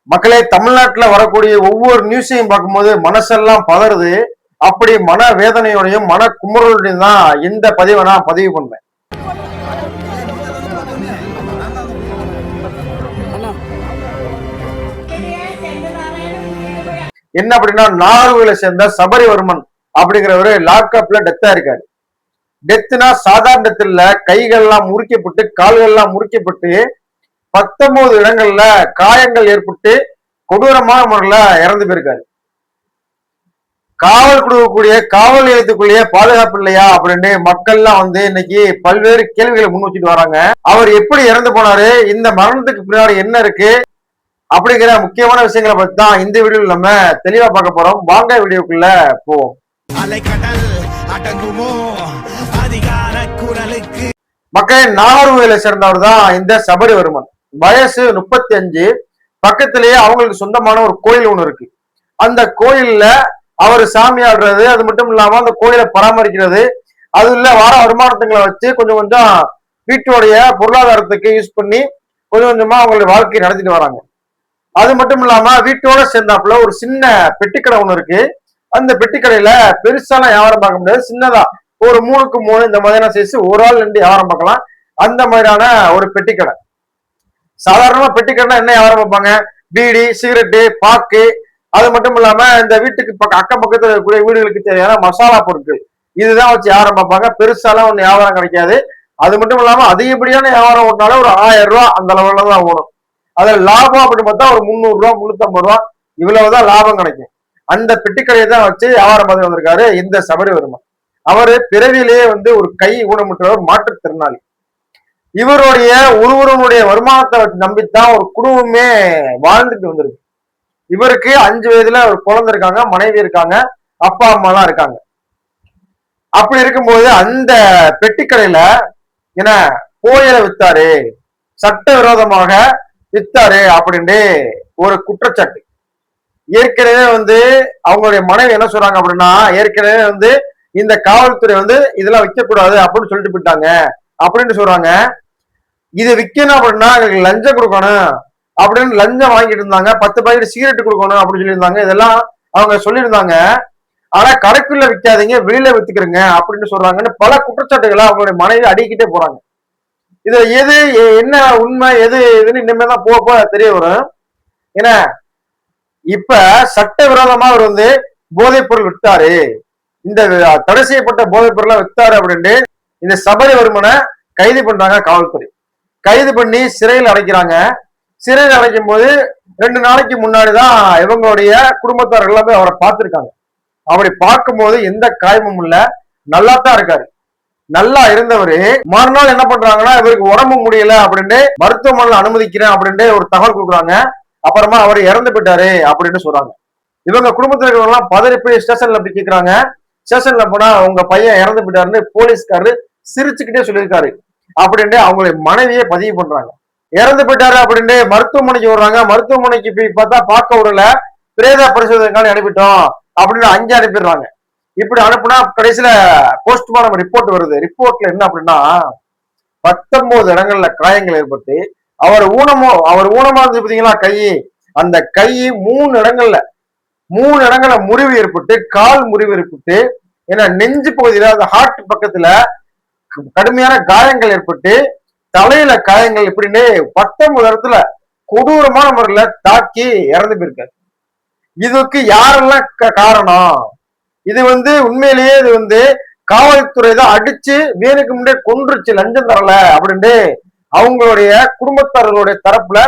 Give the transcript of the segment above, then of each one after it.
மக்களே, தமிழ்நாட்டுல வரக்கூடிய ஒவ்வொரு நியூஸையும் பார்க்கும்போது மனசெல்லாம் பதறுது. அப்படி மன வேதனையோடையும் மன குமுறலோடையும் தான் இந்த பதிவை நான் பதிவு பண்ணேன். என்ன அப்படின்னா, நாகர்கோவிலை சேர்ந்த சபரிவர்மன் அப்படிங்கிறவரு லாக்அப்ல டெத்தா இருக்காரு. டெத்துனா சாதாரண டெத் இல்ல, கைகள்லாம் முறிக்கப்பட்டு கால்கள்லாம் முறிக்கப்பட்டு 19 இடங்கள்ல காயங்கள் ஏற்பட்டு கொடூரமான முறையில இறந்து போயிருக்காரு. காவல் கொடுக்கக்கூடிய காவல் நிலையத்துக்குள்ளேயே பாதுகாப்பு இல்லையா அப்படின்னு மக்கள்லாம் இன்னைக்கு பல்வேறு கேள்விகளை முன் வச்சுட்டு வராங்க. அவர் எப்படி இறந்து போனாரு, இந்த மரணத்துக்கு பின்னாடி என்ன இருக்கு அப்படிங்கிற முக்கியமான விஷயங்களை பத்தி தான் இந்த வீடியோவில் நம்ம தெளிவா பார்க்க போறோம். வாங்க வீடியோக்குள்ள போவோம். மக்கள், நாகர்கோவிலை சேர்ந்தவர் தான் இந்த சபரிவர்மன். வயசு 35. பக்கத்திலேயே அவங்களுக்கு சொந்தமான ஒரு கோயில் ஒண்ணு இருக்கு. அந்த கோயில்ல அவர் சாமி ஆடுறது, அது மட்டும் இல்லாம அந்த கோயிலை பராமரிக்கிறது, அது இல்ல வார வருமானத்துங்களை வச்சு கொஞ்சம் கொஞ்சம் வீட்டுடைய பொருளாதாரத்துக்கு யூஸ் பண்ணி கொஞ்சம் கொஞ்சமா அவங்களுடைய வாழ்க்கையை நடத்திட்டு வராங்க. அது மட்டும் இல்லாம வீட்டோட சேர்ந்தாப்புல ஒரு சின்ன பெட்டிக்கடை ஒண்ணு இருக்கு. அந்த பெட்டிக்கடையில பெருசாலாம் வியாபாரம் பார்க்க முடியாது, சின்னதா ஒரு 3க்கு 3 இந்த மாதிரியான சைஸ், ஒரு ஆள் 2 வியாபாரம் பார்க்கலாம். அந்த மாதிரியான ஒரு பெட்டிக்கடை. சாதாரணமா பெட்டிக்கடைனா என்ன வியாபாரம் பார்ப்பாங்க? பீடி, சிகரெட்டு, பாக்கு, அது மட்டும் இல்லாம இந்த வீட்டுக்கு அக்கம் பக்கத்துல இருக்கக்கூடிய வீடுகளுக்கு தேவையான மசாலா பொருட்கள், இதுதான் வச்சு வியாபாரம் பார்ப்பாங்க. பெருசாலாம் ஒண்ணு வியாபாரம் கிடைக்காது. அது மட்டும் இல்லாம அதிகப்படியான வியாபாரம் ஓட்டினாலும் ஒரு 1000 ரூபாய் அந்த லெவல்ல தான் ஓடும். அதுல லாபம் அப்படின்னு பார்த்தா ஒரு 300 ரூபா 350 ரூபா இவ்வளவுதான் லாபம் கிடைக்கும். அந்த பெட்டிக்கடையை தான் வச்சு வியாபாரம் பார்த்து வந்திருக்காரு இந்த சபரிவர்மன். அவரு பிறவிலேயே ஒரு கை ஊனமுற்றவர், மாற்றுத்திறனாளி. இவருடைய ஒருவருடைய வருமானத்தை வச்சு நம்பித்தான் ஒரு குடும்பமே வாழ்ந்துட்டு வந்திருக்கு. இவருக்கு 5 வயதுல ஒரு குழந்தை இருக்காங்க, மனைவி இருக்காங்க, அப்பா அம்மா தான் இருக்காங்க. அப்படி இருக்கும்போது அந்த பெட்டிக்கடையில என்ன கோயிலை வித்தாரு, சட்ட விரோதமாக வித்தாரு அப்படின்னு ஒரு குற்றச்சாட்டு. ஏற்கனவே அவங்களுடைய மனைவி என்ன சொல்றாங்க அப்படின்னா, ஏற்கனவே இந்த காவல்துறை இதெல்லாம் விற்கக்கூடாது அப்படின்னு சொல்லிட்டு போயிட்டாங்க அப்படின்னு சொல்றாங்க. இது விற்கணும் அப்படின்னா லஞ்சம் கொடுக்கணும் அப்படின்னு லஞ்சம் வாங்கிட்டு இருந்தாங்க. 10 பாக்கெட் சிகரெட் கொடுக்கணும் அப்படின்னு சொல்லியிருந்தாங்க. இதெல்லாம் அவங்க சொல்லியிருந்தாங்க. ஆனா கடைக்குள்ள விற்காதீங்க, வெளியில வித்துக்கிறங்க அப்படின்னு சொல்றாங்கன்னு பல குற்றச்சாட்டுகளை அவங்களுடைய மனைவி அடிக்கிட்டே போறாங்க. இதுல எது என்ன உண்மை, எது எதுன்னு இனிமேதான் போக தெரிய வரும். ஏன்னா இப்ப சட்ட விரோதமா அவர் போதைப் பொருள் வித்தாரு, இந்த தடை செய்யப்பட்ட போதைப் பொருளை வித்தாரு அப்படின்னு இந்த சபரிவர்மனை கைது பண்றாங்க காவல்துறை. கைது பண்ணி சிறையில் அடைக்கிறாங்க. சிறையில் அடைக்கும் போது 2 நாளைக்கு முன்னாடிதான் இவங்களுடைய குடும்பத்தார் எல்லாமே அவரை பார்த்திருக்காங்க. அப்படி பார்க்கும்போது எந்த காயமும் இல்ல, நல்லா தான் இருக்காரு. நல்லா இருந்தவரு மறுநாள் என்ன பண்றாங்கன்னா, இவருக்கு உடம்பு முடியல அப்படின்னு மருத்துவமனையில் அனுமதிக்கிறேன் அப்படின்ட்டு ஒரு தகவல் கொடுக்குறாங்க. அப்புறமா அவர் இறந்து போயிட்டாரு அப்படின்னு சொல்றாங்க. இவங்க குடும்பத்தில் இருக்கிறவங்க பதறி போய் ஸ்டேஷன்ல போய் கேட்கிறாங்க. ஸ்டேஷன்ல போனா உங்க பையன் இறந்து போயிட்டாருன்னு போலீஸ்காரரு சிரிச்சுக்கிட்டே சொல்லியிருக்காரு அப்படின்ட்டு அவங்களுடைய மனைவியே பதிவு பண்றாங்க. இறந்து போயிட்டாரு அப்படின்ட்டு மருத்துவமனைக்கு வர்றாங்க. மருத்துவமனைக்கு போய் பார்த்தா பார்க்க விடல, பிரேத பரிசோதனைக்கான அனுப்பிட்டோம் அப்படின்னு 5 அனுப்பிடுறாங்க. இப்படி அனுப்புனா கடைசியில போஸ்ட்மார்டம் ரிப்போர்ட் வருது. ரிப்போர்ட்ல என்ன அப்படின்னா 19 இடங்கள்ல காயங்கள் ஏற்பட்டு அவர் ஊனமா இருந்து பார்த்தீங்களா கை, அந்த கை 3 இடங்கள்ல முறிவு ஏற்பட்டு, கால் முறிவு ஏற்பட்டு, ஏன்னா நெஞ்சு பகுதியில அந்த ஹார்ட் பக்கத்துல கடுமையான காயங்கள் ஏற்பட்டு, தலையில காயங்கள் இப்படின்னு 19 இடத்துல கொடூரமான முறையில தாக்கி இறந்து போயிருக்காரு. இதுக்கு யாரெல்லாம் காரணம்? இது உண்மையிலேயே இது காவல்துறை தான் அடிச்சு வேணுக்கு முன்னாடி கொன்றுச்சு, லஞ்சம் தரல அப்படின்ட்டு அவங்களுடைய குடும்பத்தார்களுடைய தரப்புல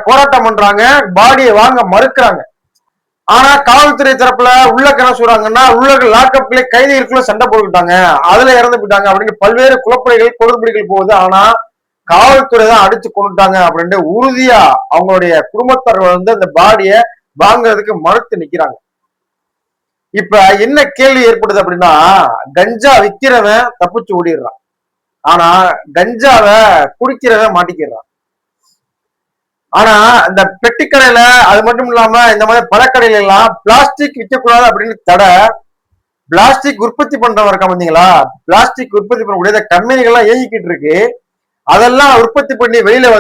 போராட்டம் பண்றாங்க, பாடியை வாங்க மறுக்கிறாங்க. ஆனா காவல்துறை தரப்புல உள்ள என்ன சொல்றாங்கன்னா, உள்ள லாக்அப்ல கைதிகளுக்குள்ள சண்டை போட்டுக்கிட்டாங்க, அதுல இறந்து போயிட்டாங்க அப்படின்னு பல்வேறு குழப்படிகள் கொடுப்படிகள் போகுது. ஆனா காவல்துறை தான் அடிச்சு கொண்டுட்டாங்க அப்படின்ட்டு உறுதியா அவங்களுடைய குடும்பத்தார்கள் அந்த பாடியை வாங்குறதுக்கு மறுத்து நிக்கிறாங்க. இப்ப என்ன கேள்வி ஏற்படுது அப்படின்னா, கஞ்சா விக்கிறவன் தப்பிச்சு ஓடிடுறான், ஆனா கஞ்சாவை குடிக்கிறவன் மாட்டிக்கிறான். ஆனா இந்த பெட்டிக்கடையில அது மட்டும் இல்லாம இந்த மாதிரி பழக்கடையில எல்லாம் பிளாஸ்டிக் விற்கக்கூடாது அப்படின்னு தடை. பிளாஸ்டிக் உற்பத்தி பண்றவங்க இருக்கா பாத்தீங்களா, பிளாஸ்டிக் உற்பத்தி பண்ணக்கூடிய கம்பெனிகள்லாம் இயங்கிக்கிட்டு இருக்கு. அதெல்லாம் உற்பத்தி பண்ணி வெளியில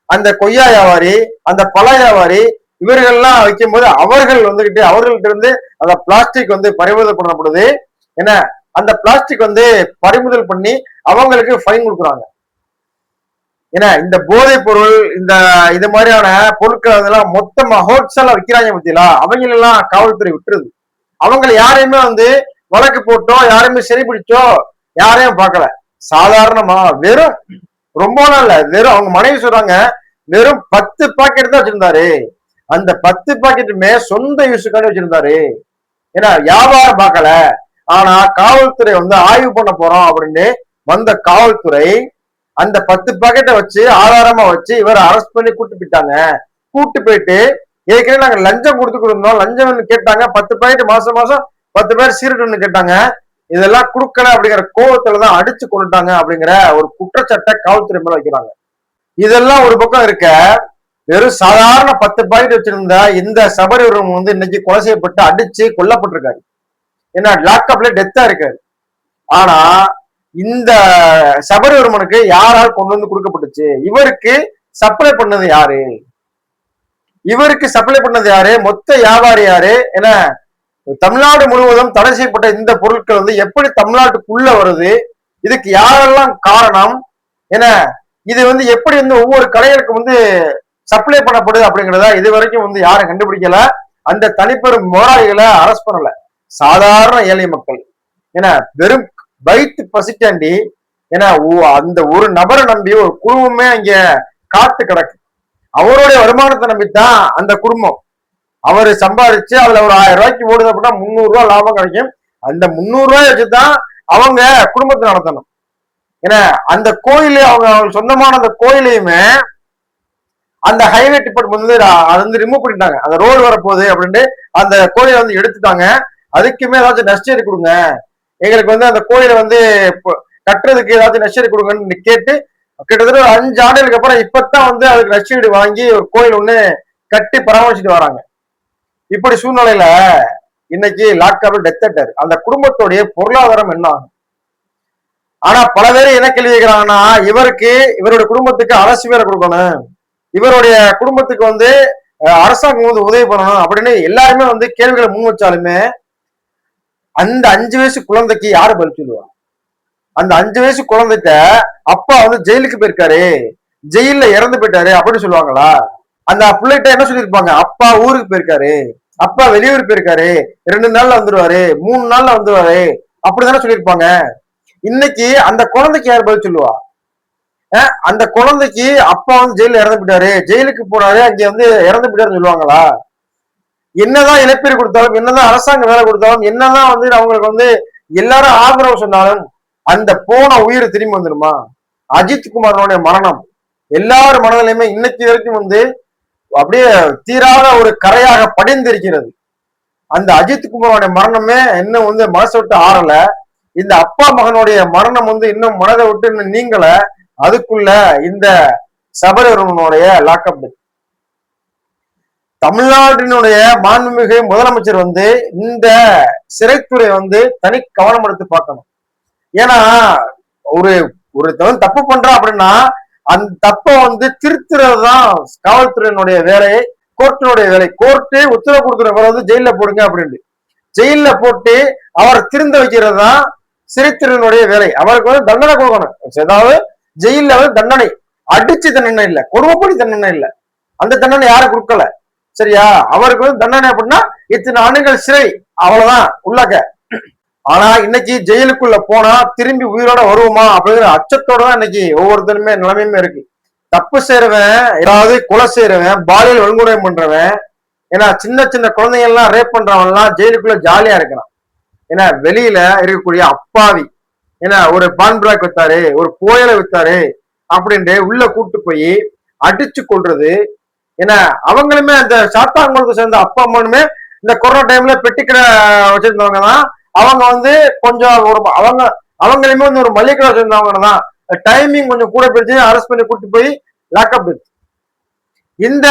அந்த கொய்யா வியாபாரி, அந்த பழ வியாபாரி, இவர்கள்லாம் வைக்கும் போது அவர்கள் வந்துகிட்டு அவர்கள்ட்ட இருந்து அந்த பிளாஸ்டிக் வந்து பறிமுதல் பண்ணப்படுது. என்ன, அந்த பிளாஸ்டிக் வந்து பறிமுதல் பண்ணி அவங்களுக்கு ஃபைன் கொடுக்குறாங்க. ஏன்னா இந்த போதைப் பொருள், இந்த இது மாதிரியான பொருட்கள் அதெல்லாம் மொத்தமா ஹோல்சேலா விற்கிறாங்க பத்தியா, அவங்களெல்லாம் காவல்துறை விட்டுருது. அவங்களை யாரையுமே வந்து வழக்கு போட்டோ யாரையுமே சிறைபிடிச்சோ யாரையும் பார்க்கல. சாதாரணமா வெறும் ரொம்ப நாள் இல்ல, வெறும் அவங்க மனைவி சொல்றாங்க வெறும் 10 பாக்கெட் தான் வச்சிருந்தாரு. அந்த 10 பாக்கெட்டுமே சொந்த யூஸுக்காண்டி வச்சிருந்தாரு. ஏன்னா வியாபாரம் பார்க்கல. ஆனா காவல்துறை வந்து ஆய்வு பண்ண போறோம் அப்படின்னு வந்த காவல்துறை அந்த 10 பாக்கெட்டை வச்சு ஆதாரமா வச்சு இவரை அரெஸ்ட் பண்ணி கூட்டு போயிட்டாங்க. கூட்டு போயிட்டு ஏற்கனவே நாங்க லஞ்சம் கொடுத்துருந்தோம், லஞ்சம் கேட்டாங்க. 10 பாக்கெட் மாசம் மாசம் 10 பேர் சீரட்டு கேட்டாங்க. இதெல்லாம் கொடுக்கல அப்படிங்கிற கோபத்துலதான் அடிச்சு கொண்டுட்டாங்க அப்படிங்கிற ஒரு குற்றச்சாட்டை காவல்துறை மேல வைக்கிறாங்க. இதெல்லாம் ஒரு பக்கம் இருக்க, வெறும் சாதாரண 10 பாக்கெட் வச்சிருந்த இந்த சபரிவரம் வந்து இன்னைக்கு கொலை செய்யப்பட்டு அடிச்சு கொல்லப்பட்டிருக்காரு. ஏன்னா லாக்அப்ல டெத்தா இருக்காரு. ஆனா இந்த சபரிவர்மனுக்கு யாரால் கொண்டு வந்து கொடுக்கப்பட்டுச்சு? இவருக்கு சப்ளை பண்ணது யாரு? இவருக்கு சப்ளை பண்ணது யாரு? மொத்த வியாபாரி யாரு? ஏன்னா தமிழ்நாடு முழுவதும் தடை செய்யப்பட்ட இந்த பொருட்கள் வந்து எப்படி தமிழ்நாட்டுக்குள்ள வருது? இதுக்கு யாரெல்லாம் காரணம்? ஏன்னா இது வந்து எப்படி வந்து ஒவ்வொரு கடைகளுக்கு வந்து சப்ளை பண்ணப்படுது அப்படிங்கிறத இது வரைக்கும் வந்து யாரும் கண்டுபிடிக்கல. அந்த தனிப்பெரும் முதலாளிகளை அரெஸ்ட் பண்ணல. சாதாரண ஏழை மக்கள் ஏன்னா வெறும் வயிற்று பசிக்காண்டி ஏன்னா அந்த ஒரு நபரை நம்பி ஒரு குடும்பமே அங்க காத்து கிடக்கு. அவருடைய வருமானத்தை நம்பித்தான் அந்த குடும்பம். அவரு சம்பாதிச்சு அதுல ஒரு 1000 ரூபாய்க்கு ஓடுது அப்படின்னா 300 ரூபாய் லாபம் கிடைக்கும். அந்த 300 ரூபாய் வச்சுதான் அவங்க குடும்பத்தை நடத்தணும். ஏன்னா அந்த கோயிலு அவங்க சொந்தமான அந்த கோயிலையுமே அந்த ஹைவே டிபார்ட்மெண்ட் வந்து அதை வந்து ரிமூவ் பண்ணிட்டாங்க. அந்த ரோடு வரப்போகுது அப்படின்ட்டு அந்த கோயிலை வந்து எடுத்துட்டாங்க. அதுக்குமே ஏதாச்சும் நஷ்டீடு கொடுங்க, எங்களுக்கு வந்து அந்த கோயிலை வந்து கட்டுறதுக்கு ஏதாச்சும் நஷ்டீடு கொடுங்கன்னு கேட்டு கிட்டத்தட்ட ஒரு 5 ஆண்டுகளுக்கு அப்புறம் இப்பதான் வந்து அதுக்கு நஷ்டீடு வாங்கி ஒரு கோயில் ஒண்ணு கட்டி பராமரிச்சுட்டு வராங்க. இப்படி சூழ்நிலையில இன்னைக்கு லாக்அப்ல டெத் ஆட்டாரு. அந்த குடும்பத்துடைய பொருளாதாரம் என்ன ஆகும்? ஆனா பல பேர் என்ன கேள்வி கேட்கிறாங்கன்னா, இவருக்கு இவருடைய குடும்பத்துக்கு அரசு வேலை கொடுக்கணும், இவருடைய குடும்பத்துக்கு வந்து அரசாங்கம் வந்து உதவி பண்ணணும் அப்படின்னு எல்லாருமே வந்து கேள்விகளை முன் வச்சாலுமே அந்த 5 வயசு குழந்தைக்கு யாரு பதில் சொல்லுவா? அந்த 5 வயசு குழந்தைகிட்ட அப்பா வந்து ஜெயிலுக்கு போயிருக்காரு, ஜெயில இறந்து போயிட்டாரு அப்படின்னு சொல்லுவாங்களா? அந்த பிள்ளைகிட்ட என்ன சொல்லியிருப்பாங்க? அப்பா ஊருக்கு போயிருக்காரு, அப்பா வெளியூர் போயிருக்காரு, 2 நாள்ல வந்துருவாரு, 3 நாள்ல வந்துருவாரு அப்படித்தானே சொல்லியிருப்பாங்க. இன்னைக்கு அந்த குழந்தைக்கு யார் பதில் சொல்லுவா? அந்த குழந்தைக்கு அப்பா வந்து ஜெயில இறந்து போயிட்டாரு, ஜெயிலுக்கு போனாரு, அங்க வந்து இறந்து போயிட்டாருன்னு சொல்லுவாங்களா? என்னதான் இழப்பீடு கொடுத்தாலும், என்னதான் அரசாங்க வேலை கொடுத்தாலும், என்னதான் வந்து அவங்களுக்கு வந்து எல்லாரும் ஆதரவு சொன்னாலும் அந்த போன உயிர் திரும்பி வந்துருமா? அஜித் குமாரோட மரணம் எல்லாரும் மனதிலையுமே இன்னைக்கு வரைக்கும் வந்து அப்படியே தீராத ஒரு கரையாக படிந்திருக்கிறது. அந்த அஜித் குமாரோட மரணமே இன்னும் வந்து மனசை விட்டு ஆறல. இந்த அப்பா மகனுடைய மரணம் வந்து இன்னும் மனதை விட்டு இன்னும் நீங்கல. அதுக்குள்ள இந்த சபரிவர்மனுடைய லாக்அப் டெத். தமிழ்நாட்டினுடைய மாண்புமிகு முதலமைச்சர் வந்து இந்த சிறைத்துறை வந்து தனி கவனம் எடுத்து பார்க்கணும். ஏன்னா ஒரு ஒரு தப்பு பண்றான் அப்படின்னா அந்த தப்பை வந்து திருத்துறது தான் காவல்துறையினுடைய வேலை, கோர்ட்டினுடைய வேலை. கோர்ட்டு உத்தரவு கொடுக்குறவரை வந்து ஜெயில போடுங்க அப்படின்ட்டு ஜெயில போட்டு அவரை திருந்த வைக்கிறது தான் சிறைத்துறையினுடைய வேலை. அவருக்கு வந்து தண்டனை கொடுக்கணும். ஏதாவது ஜெயில வந்து தண்டனை, அடிச்சு தண்டனை இல்லை, கொடுமைப்படி தண்டனை இல்லை. அந்த தண்டனை யாரும் கொடுக்கல. சரியா? அவருக்கு வந்து தண்டனை அப்படின்னா இத்தனை ஆண்டுகள் சிறை, அவ்வளவுதான் உள்ளாக்க. ஆனா இன்னைக்கு ஜெயிலுக்குள்ள போனா திரும்பி உயிரோட வருவோமா அப்படிங்கிற அச்சத்தோட தான் இன்னைக்கு ஒவ்வொருத்தருமே நிலைமையுமே இருக்கு. தப்பு செய்யறவன், ஏதாவது கொலை செய்யறவன், பாலியல் வன்கொடுமை பண்றவன், ஏன்னா சின்ன சின்ன குழந்தைங்க எல்லாம் ரேப் பண்றவன் எல்லாம் ஜெயிலுக்குள்ள ஜாலியா இருக்கிறான். ஏன்னா வெளியில இருக்கக்கூடிய அப்பாவி, ஏன்னா ஒரு பான் பிளாக் வித்தாரு, ஒரு புயலை வித்தாரு அப்படின்ட்டு உள்ள கூட்டு போய் அடிச்சு கொள்றது. ஏன்னா அவங்களுமே அந்த சாத்தாங்குளத்தை சேர்ந்த அப்பா அம்மானுமே இந்த கொரோனா டைம்ல பெட்டிக்கடை வச்சிருந்தவங்க தான். அவங்க வந்து கொஞ்சம் ஒரு அவங்களுமே வந்து ஒரு மளிகை கடை வச்சிருந்தவங்க தான். டைமிங் கொஞ்சம் கூட போயிடுச்சு, அரெஸ்ட் பண்ணி கூட்டு போய் லாக்அப். இந்த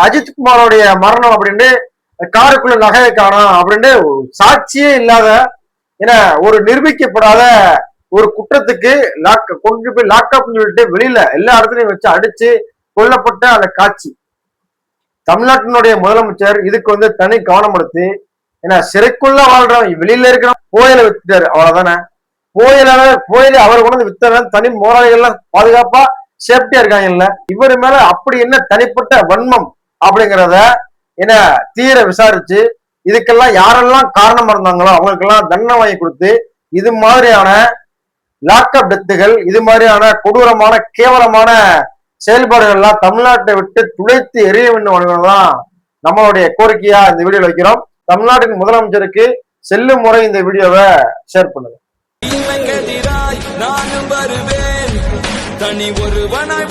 அஜித் குமாரோடைய மரணம் அப்படின்ட்டு காருக்குள்ள நகையை காணும் அப்படின்ட்டு சாட்சியே இல்லாத, ஏன்னா ஒரு நிரூபிக்கப்படாத ஒரு குற்றத்துக்கு கொண்டு போய் லாக்அப் சொல்லிட்டு வெளியில எல்லா இடத்துலயும் வச்சு அடிச்சு கொல்லப்பட்ட அந்த காட்சி. தமிழ்நாட்டினுடைய முதலமைச்சர் இதுக்கு தனி கவனம் எடுத்து, ஏன்னா சிறைக்குள்ள வாழ்றவன் வெளியில இருக்கிற புயல வித்துட்டாரு, அவ்வளவுதானே. புயல அவர் கொண்டு வித்தவன் தனி போராளிகள்லாம் பாதுகாப்பா சேஃப்டியா இருக்காங்கல்ல. இவர் மேல அப்படி என்ன தனிப்பட்ட வன்மம் அப்படிங்கிறத என்ன தீர விசாரிச்சு இதுக்கெல்லாம் யாரெல்லாம் காரணமா இருந்தாங்களோ அவங்களுக்கெல்லாம் தண்டனை வாங்கி கொடுத்து இது மாதிரியான லாக்அப் டெத்துகள், இது மாதிரியான கொடூரமான கேவலமான செயல்பாடுகள் எல்லாம் தமிழ்நாட்டை விட்டு துளைத்து எரிய வேண்டும் தான் நம்மளுடைய கோரிக்கையா இந்த வீடியோல வைக்கிறோம். தமிழ்நாட்டின் முதலமைச்சருக்கு செல்லும் முறை இந்த வீடியோவை ஷேர் பண்ணுங்க. நானும் வருவேன் தனி ஒருவனாய்